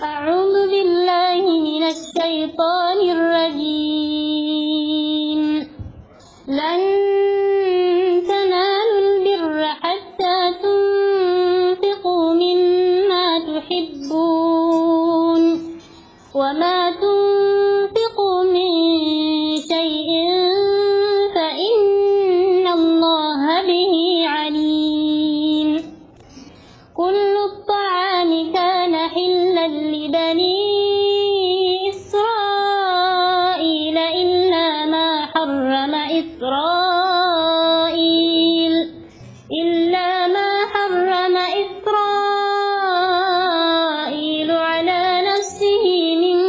أعوذ بالله من الشيطان الرجيم. لن تنالوا البر حتى تنفقوا مما تحبون وما تنفقوا من شيء فإن الله به عليم. كل الطعام كان حلا لبني إسرائيل إلا ما حرم إسرائيل على نفسه من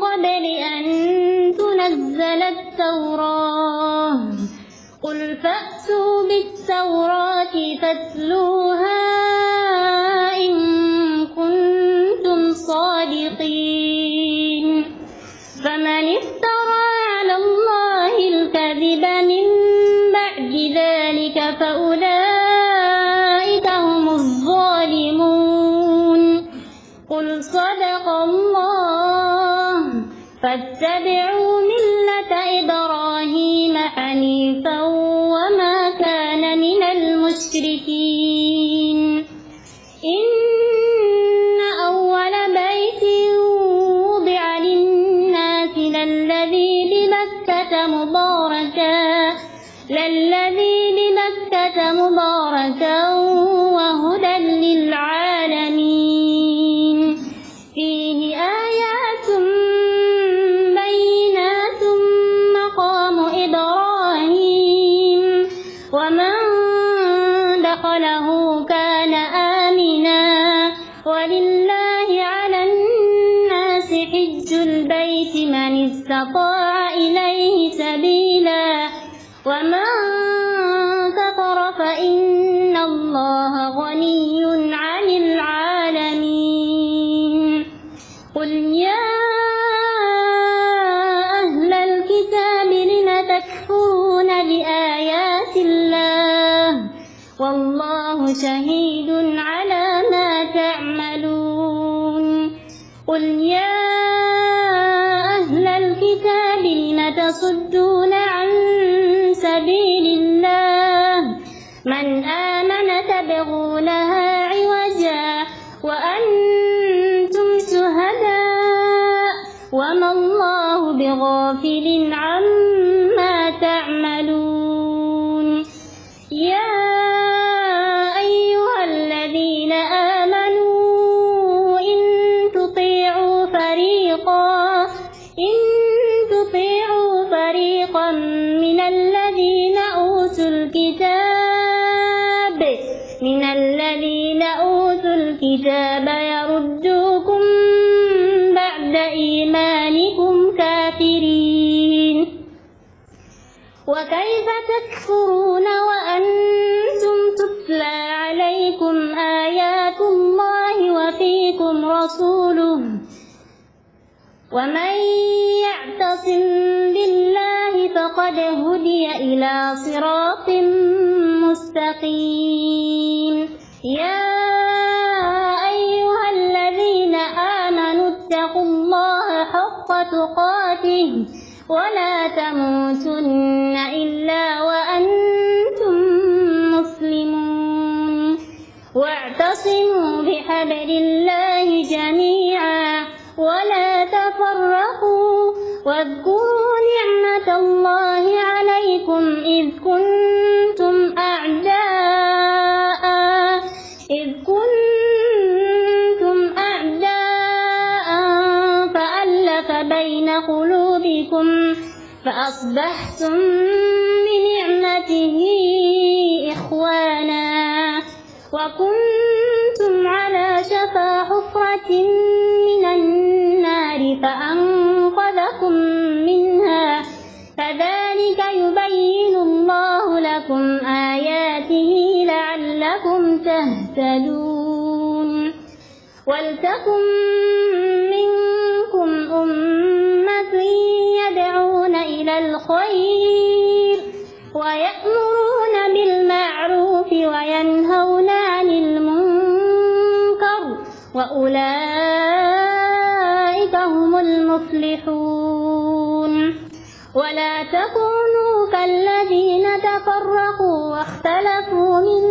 قبل أن تنزل التوراة. قل فأتوا بالتوراة فاتلوها إن كنتم صادقين. فمن افترى على الله الكذب من بعد ذلك فأولئك هم الظالمون. قل صدق الله. فاتبعوا ملة إبراهيم حنيفا وما كان من المشركين. إن أول بيت وضع للناس للذي ببكة مباركا وهدى للعالمين. فيه آيات بينات مقام إبراهيم ومن دخله كان آمنا. ولله على الناس حج البيت من استطاع إليه سبيلا ومن كفر فإن الله غني عن العالمين. قل يا أهل الكتاب لم تكفرون بآيات الله والله شهيد على ما تعملون. قل يا أهل الكتاب لم تصدون عن سبيل الله من آمن تبغونها عوجا وأنتم شهداء وما الله بغافل عما تعملون. يا أيها الذين آمنوا إن تطيعوا فريقا من الذين أوتوا الكتاب يردوكم بعد إيمانكم كافرين. وكيف تكفرون وأنتم تتلى عليكم آيات الله وفيكم رسوله. ومن يعتصم بالله فقد هدي إلى صراط مستقيم. يا أيها الذين آمنوا اتقوا الله حق تقاته ولا تموتن إلا وأنتم مسلمون. واعتصموا بحبل الله جميعا ولا تفرقوا. واذكروا نعمة الله عليكم إذ كنتم أعداء فألف بين قلوبكم فأصبحتم بنعمته إخوانا وكنتم على شفا حفرة من النار فأنقذكم منها. كذلك يبين الله لكم آياته لعلكم تهتدون. ولتكن منكم أمة يدعون إلى الخير ويأمرون بالمعروف وينهون عن المنكر وأولئك هم المفلحون. ولا تكونوا كالذين تفرقوا واختلفوا من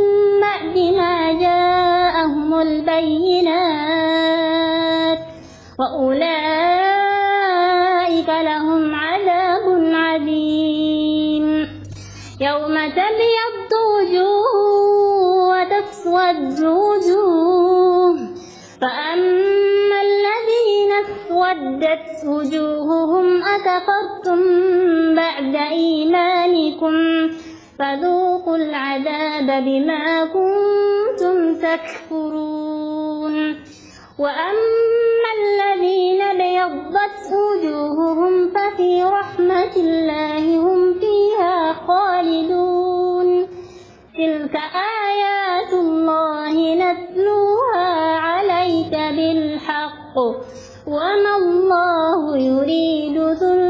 بعد ما جاءهم البينات وأولئك لهم عذاب عظيم. يوم تبيض وجوه وتسود وجوه فأما الذين اسودت وجوههم أكفرتم بعد إيمانكم فذوقوا العذاب بما كنتم تكفرون. وأما الذين ابيضت وجوههم ففي رحمة الله هم فيها خالدون. تلك آيات الله نتلوها عليك بالحق وما الله يريد ظلما